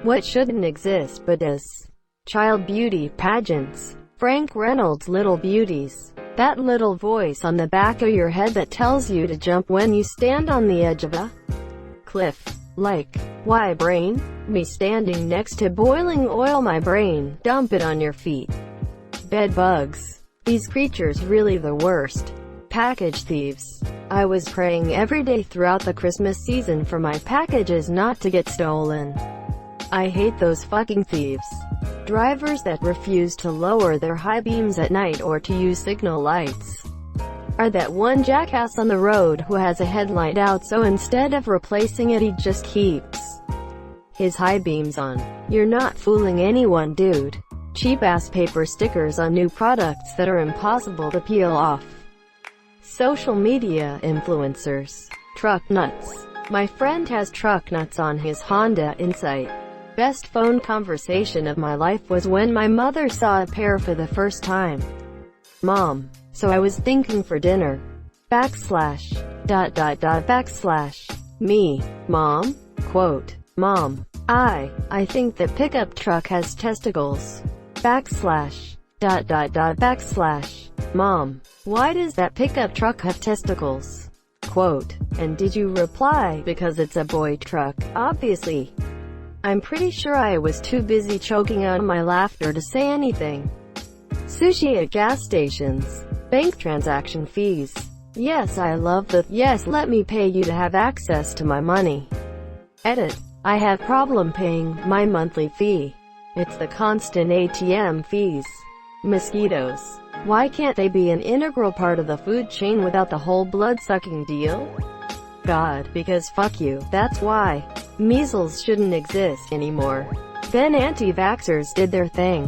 What shouldn't exist but does. Child beauty pageants. Frank Reynolds' Little Beauties. That little voice on the back of your head that tells you to jump when you stand on the edge of a cliff. Like, why brain? Me standing next to boiling oil, my brain. Dump it on your feet. Bed bugs. These creatures really the worst. Package thieves. I was praying every day throughout the Christmas season for my packages not to get stolen. I hate those fucking thieves. Drivers that refuse to lower their high beams at night or to use signal lights. Or that one jackass on the road who has a headlight out, so instead of replacing it he just keeps his high beams on. You're not fooling anyone, dude. Cheap-ass paper stickers on new products that are impossible to peel off. Social media influencers. Truck nuts. My friend has truck nuts on his Honda Insight. Best phone conversation of my life was when my mother saw a pair for the first time. Mom. So I was thinking for dinner. Backslash. .. Me. Mom? Quote. Mom. I think that pickup truck has testicles. Backslash. .. Mom. Why does that pickup truck have testicles? Quote. And did you reply, because it's a boy truck, obviously. I'm pretty sure I was too busy choking on my laughter to say anything. Sushi at gas stations. Bank transaction fees. Yes, I love the yes, let me pay you to have access to my money. Edit. I have problem paying my monthly fee. It's the constant ATM fees. Mosquitoes. Why can't they be an integral part of the food chain without the whole blood-sucking deal? God, because fuck you, that's why. Measles shouldn't exist anymore. Then anti-vaxxers did their thing.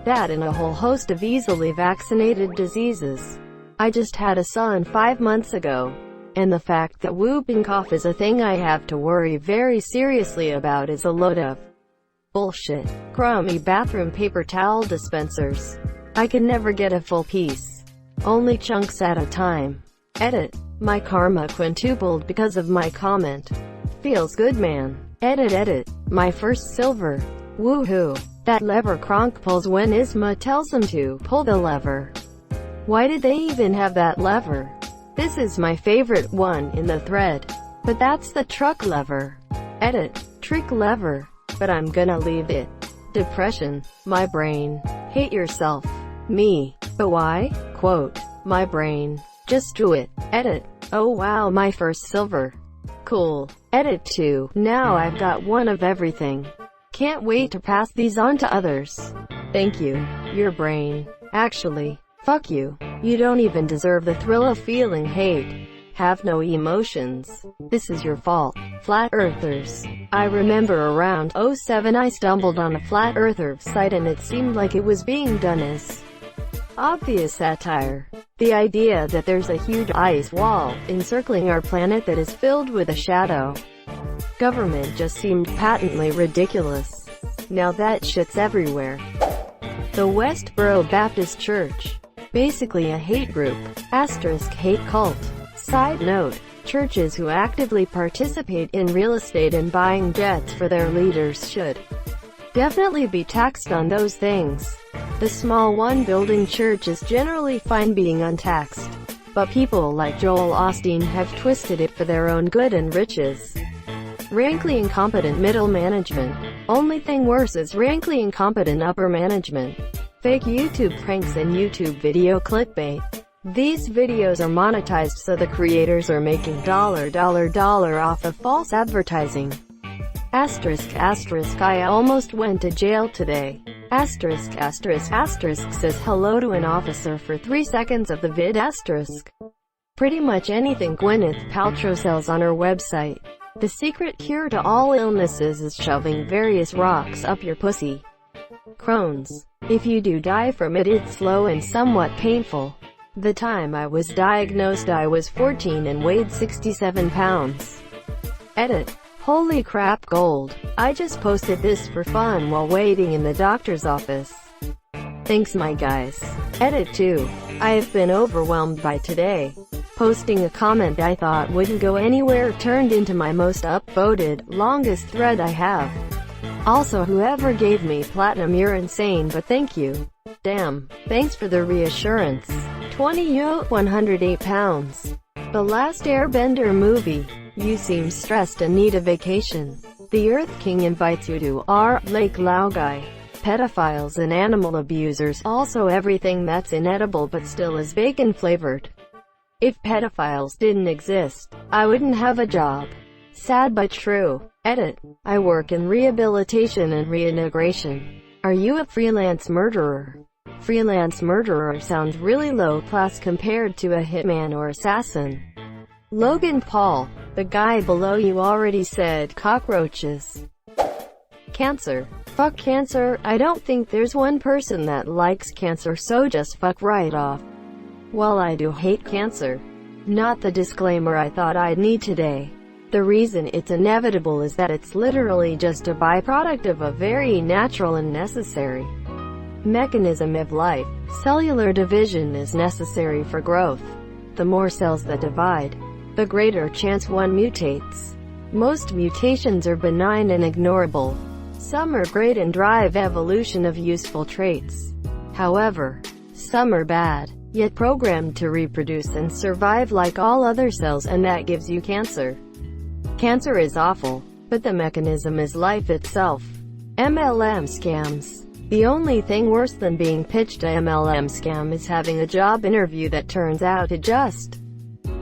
That and a whole host of easily vaccinated diseases. I just had a son 5 months ago. And the fact that whooping cough is a thing I have to worry very seriously about is a load of bullshit. Crummy bathroom paper towel dispensers. I can never get a full piece. Only chunks at a time. Edit. My karma quintupled because of my comment. Feels good, man. Edit. My first silver. Woohoo. That lever Kronk pulls when Isma tells him to pull the lever. Why did they even have that lever? This is my favorite one in the thread. But that's the truck lever. Edit. Trick lever. But I'm gonna leave it. Depression. My brain. Hate yourself. Me. But why? Quote. My brain. Just do it. Edit. Oh wow, my first silver. Cool. Edit 2. Now I've got one of everything. Can't wait to pass these on to others. Thank you. Your brain. Actually, fuck you. You don't even deserve the thrill of feeling hate. Have no emotions. This is your fault. Flat Earthers. I remember around '07 I stumbled on a Flat Earther site and it seemed like it was being done as obvious satire. The idea that there's a huge ice wall encircling our planet that is filled with a shadow government just seemed patently ridiculous. Now that shit's everywhere. The Westboro Baptist Church. Basically a hate group. * hate cult. Side note. Churches who actively participate in real estate and buying jets for their leaders should definitely be taxed on those things. The small one-building church is generally fine being untaxed. But people like Joel Osteen have twisted it for their own good and riches. Rankly incompetent middle management. Only thing worse is rankly incompetent upper management. Fake YouTube pranks and YouTube video clickbait. These videos are monetized so the creators are making dollar off of false advertising. ****, I almost went to jail today. ****, says hello to an officer for 3 seconds of the vid****. Pretty much anything Gwyneth Paltrow sells on her website. The secret cure to all illnesses is shoving various rocks up your pussy. Crohn's. If you do die from it, it's slow and somewhat painful. The time I was diagnosed I was 14 and weighed 67 pounds. Edit. Holy crap, gold. I just posted this for fun while waiting in the doctor's office. Thanks my guys. Edit 2. I have been overwhelmed by today. Posting a comment I thought wouldn't go anywhere turned into my most upvoted, longest thread I have. Also, whoever gave me platinum, you're insane, but thank you. Damn, thanks for the reassurance. 20 108 pounds. The Last Airbender movie. You seem stressed and need a vacation. The Earth King invites you to Lake Laogai. Pedophiles and animal abusers, also everything that's inedible but still is bacon flavored. If pedophiles didn't exist, I wouldn't have a job. Sad but true. Edit. I work in rehabilitation and reintegration. Are you a freelance murderer? Freelance murderer sounds really low class compared to a hitman or assassin. Logan Paul. The guy below you already said cockroaches. Cancer. Fuck cancer. I don't think there's one person that likes cancer, so just fuck right off. Well, I do hate cancer. Not the disclaimer I thought I'd need today. The reason it's inevitable is that it's literally just a byproduct of a very natural and necessary mechanism of life. Cellular division is necessary for growth. The more cells that divide, the greater chance one mutates. Most mutations are benign and ignorable. Some are great and drive evolution of useful traits. However, some are bad, yet programmed to reproduce and survive like all other cells, and that gives you cancer. Cancer is awful, but the mechanism is life itself. MLM scams. The only thing worse than being pitched a MLM scam is having a job interview that turns out to just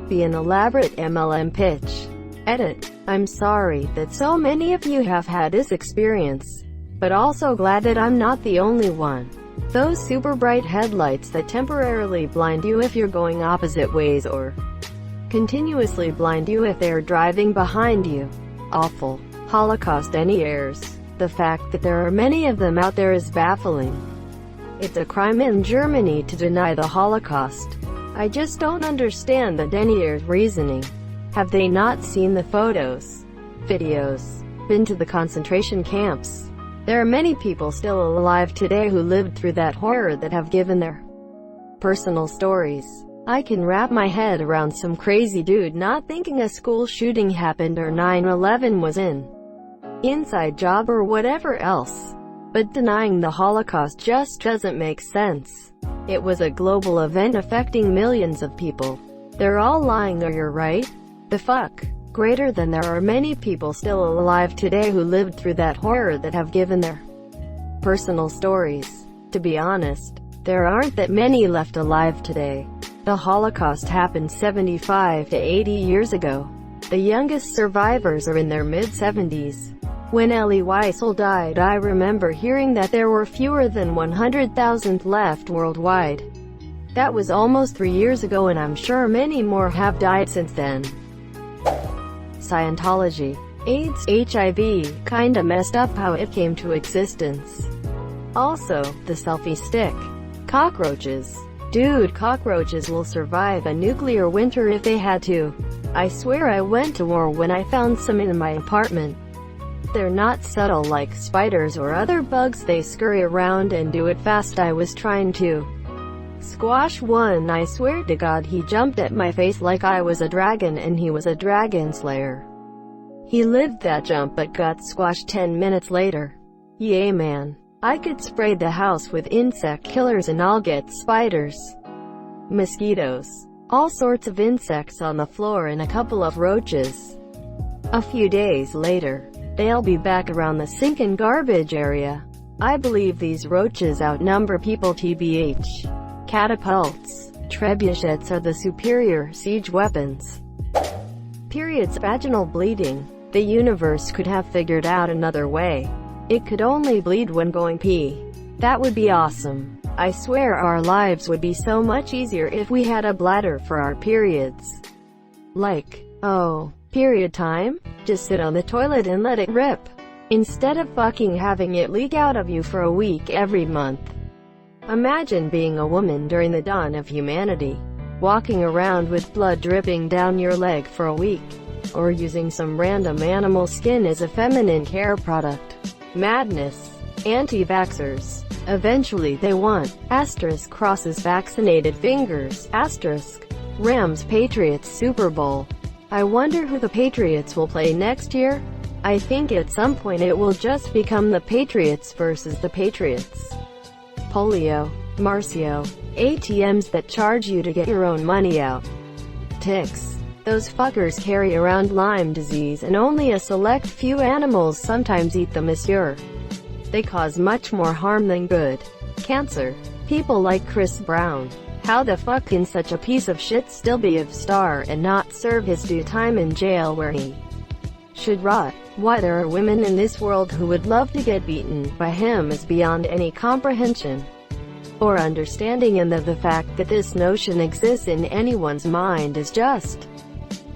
be an elaborate MLM pitch. Edit. I'm sorry that so many of you have had this experience, but also glad that I'm not the only one. Those super bright headlights that temporarily blind you if you're going opposite ways, or continuously blind you if they're driving behind you. Awful. Holocaust deniers. The fact that there are many of them out there is baffling. It's a crime in Germany to deny the Holocaust. I just don't understand the deniers' reasoning. Have they not seen the photos, videos, been to the concentration camps? There are many people still alive today who lived through that horror that have given their personal stories. I can wrap my head around some crazy dude not thinking a school shooting happened or 9/11 was an inside job or whatever else. But denying the Holocaust just doesn't make sense. It was a global event affecting millions of people. They're all lying, or you're right? The fuck? Greater than there are many people still alive today who lived through that horror that have given their personal stories. To be honest, there aren't that many left alive today. The Holocaust happened 75 to 80 years ago. The youngest survivors are in their mid-70s. When Elie Wiesel died, I remember hearing that there were fewer than 100,000 left worldwide. That was almost 3 years ago, and I'm sure many more have died since then. Scientology. AIDS, HIV, kinda messed up how it came to existence. Also, the selfie stick. Cockroaches. Dude, cockroaches will survive a nuclear winter if they had to. I swear I went to war when I found some in my apartment. They're not subtle like spiders or other bugs, they scurry around and do it fast. I was trying to squash one. I swear to God he jumped at my face like I was a dragon, and he was a dragon slayer. He lived that jump but got squashed 10 minutes later. Yay man. I could spray the house with insect killers and I'll get spiders, mosquitoes, all sorts of insects on the floor, and a couple of roaches. A few days later, they'll be back around the sink and garbage area. I believe these roaches outnumber people. TBH. Catapults, trebuchets are the superior siege weapons. Periods. Vaginal bleeding. The universe could have figured out another way. It could only bleed when going pee. That would be awesome. I swear our lives would be so much easier if we had a bladder for our periods. Like, oh, period time? Just sit on the toilet and let it rip, instead of fucking having it leak out of you for a week every month. Imagine being a woman during the dawn of humanity, walking around with blood dripping down your leg for a week, or using some random animal skin as a feminine care product. Madness. Anti-vaxxers. Eventually they want * crosses vaccinated fingers *. Rams Patriots Super Bowl. I wonder who the Patriots will play next year. I think at some point it will just become the Patriots versus the Patriots. Polio, Marcio, ATMs that charge you to get your own money out. Ticks. Those fuckers carry around Lyme disease and only a select few animals sometimes eat them, monsieur. They cause much more harm than good. Cancer. People like Chris Brown. How the fuck can such a piece of shit still be a star and not serve his due time in jail where he should rot? Why there are women in this world who would love to get beaten by him is beyond any comprehension or understanding, and the fact that this notion exists in anyone's mind is just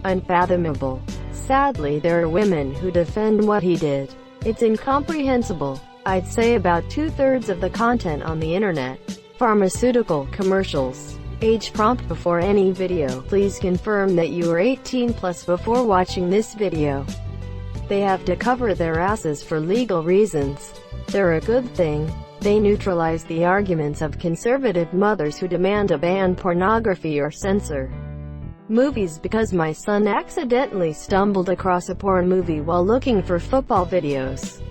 unfathomable. Sadly, there are women who defend what he did. It's incomprehensible. I'd say about 2/3 of the content on the internet. Pharmaceutical commercials. Age prompt before any video. Please confirm that you are 18 plus before watching this video. They have to cover their asses for legal reasons. They're a good thing. They neutralize the arguments of conservative mothers who demand to ban pornography or censor movies because my son accidentally stumbled across a porn movie while looking for football videos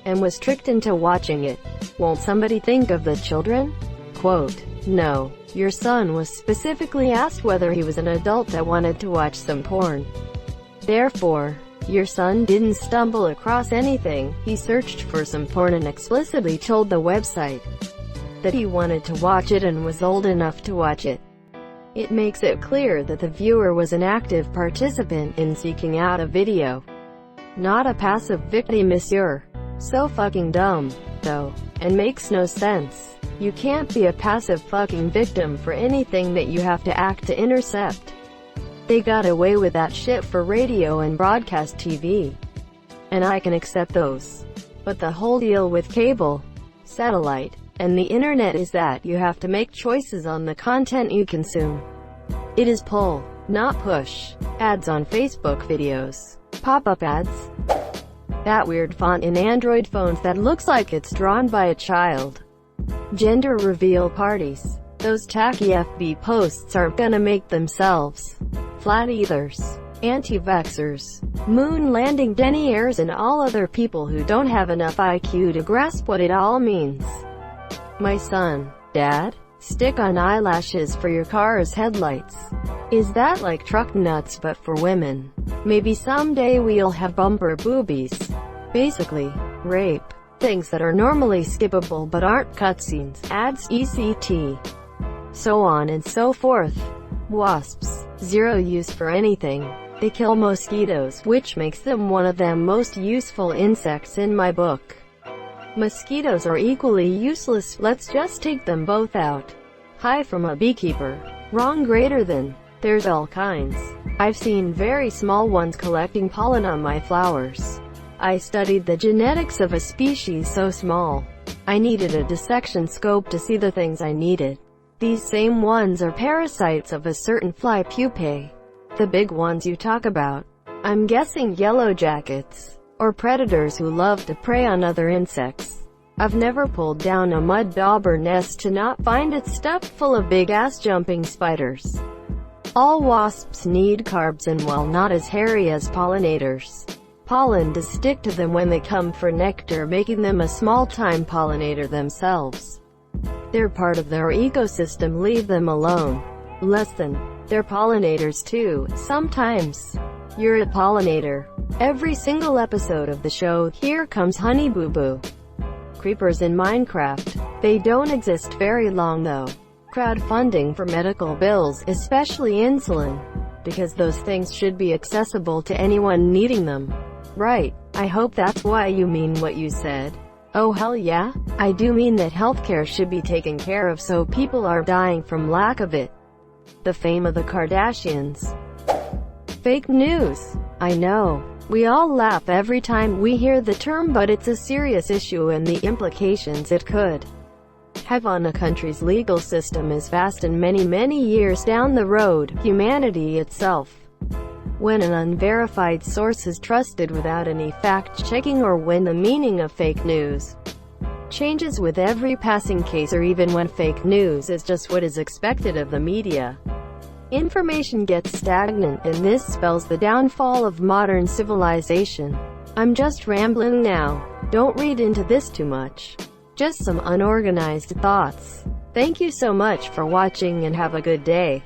and was tricked into watching it. Won't somebody think of the children? Quote, no. Your son was specifically asked whether he was an adult that wanted to watch some porn. Therefore, your son didn't stumble across anything. He searched for some porn and explicitly told the website that he wanted to watch it and was old enough to watch it. It makes it clear that the viewer was an active participant in seeking out a video, not a passive victim, monsieur. So fucking dumb, though, and makes no sense. You can't be a passive fucking victim for anything that you have to act to intercept. They got away with that shit for radio and broadcast TV, and I can accept those. But the whole deal with cable, satellite, and the internet is that you have to make choices on the content you consume. It is pull, not push. Ads on Facebook videos. Pop-up ads. That weird font in Android phones that looks like it's drawn by a child. Gender reveal parties. Those tacky FB posts aren't gonna make themselves. Flat earthers, anti-vaxxers, moon landing deniers, and all other people who don't have enough IQ to grasp what it all means. My son, Dad, stick on eyelashes for your car's headlights. Is that like truck nuts but for women? Maybe someday we'll have bumper boobies. Basically, rape. Things that are normally skippable but aren't cutscenes, ads, etc. So on and so forth. Wasps. Zero use for anything. They kill mosquitoes, which makes them one of the most useful insects in my book. Mosquitoes are equally useless, let's just take them both out. Hi from a beekeeper. Wrong, greater than. There's all kinds. I've seen very small ones collecting pollen on my flowers. I studied the genetics of a species so small, I needed a dissection scope to see the things I needed. These same ones are parasites of a certain fly pupae. The big ones you talk about. I'm guessing yellow jackets, or predators who love to prey on other insects. I've never pulled down a mud dauber nest to not find it stuffed full of big-ass jumping spiders. All wasps need carbs, and while not as hairy as pollinators, pollen does stick to them when they come for nectar, making them a small-time pollinator themselves. They're part of their ecosystem, leave them alone. Listen, they're pollinators too, sometimes. You're a pollinator. Every single episode of the show, Here Comes Honey Boo Boo. Creepers in Minecraft. They don't exist very long though. Crowdfunding for medical bills, especially insulin, because those things should be accessible to anyone needing them. Right, I hope that's why you mean what you said. Oh hell yeah, I do mean that healthcare should be taken care of so people are dying from lack of it. The fame of the Kardashians. Fake news. I know. We all laugh every time we hear the term, but it's a serious issue, and the implications it could have on a country's legal system is vast, and many years down the road, humanity itself. When an unverified source is trusted without any fact-checking, or when the meaning of fake news changes with every passing case, or even when fake news is just what is expected of the media, information gets stagnant, and this spells the downfall of modern civilization. I'm just rambling now. Don't read into this too much. Just some unorganized thoughts. Thank you so much for watching and have a good day.